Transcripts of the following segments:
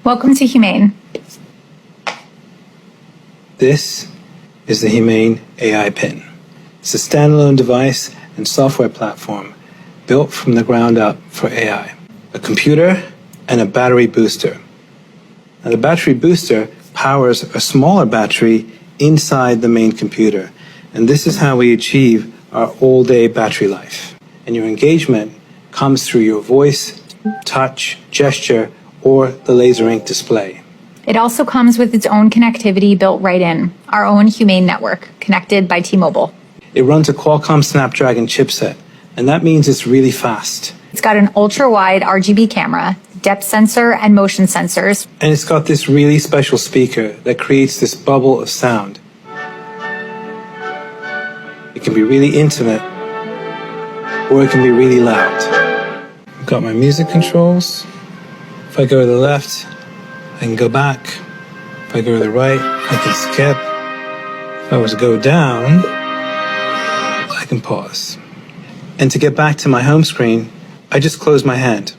Welcome to Humane. This is the Humane AI Pin. It's a standalone device and software platform built from the ground up for AI. A computer and a battery booster. Now, the battery booster powers a smaller battery inside the main computer, and this is how we achieve our all-day battery life. And your engagement comes through your voice, touch, gesture, or the laser ink display. It also comes with its own connectivity built right in, our own Humane network, connected by T-Mobile. It runs a Qualcomm Snapdragon chipset, and that means it's really fast. It's got an ultra-wide RGB camera, depth sensor, and motion sensors. And it's got this really special speaker that creates this bubble of sound. It can be really intimate, or it can be really loud. I've got my music controls. If I go to the left, I can go back. If I go to the right, I can skip. If I was to go down, I can pause. And to get back to my home screen, I just close my hand.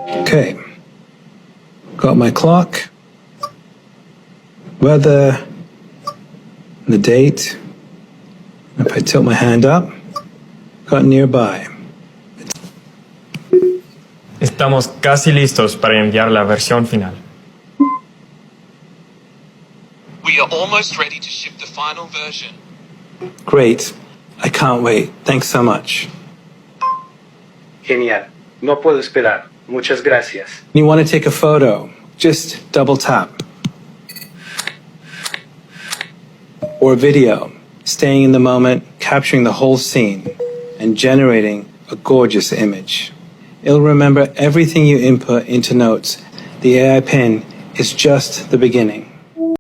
Okay. Got my clock, weather, the date. If I tilt my hand up, got nearby. Estamos casi listos para enviar la versión final. We are almost ready to ship the final version. Great. I can't wait. Thanks so much. Genial. No puedo esperar. Muchas gracias. You want to take a photo? Just double tap. Or video. Staying in the moment, capturing the whole scene, and generating a gorgeous image. It'll remember everything you input into notes. The AI Pin is just the beginning.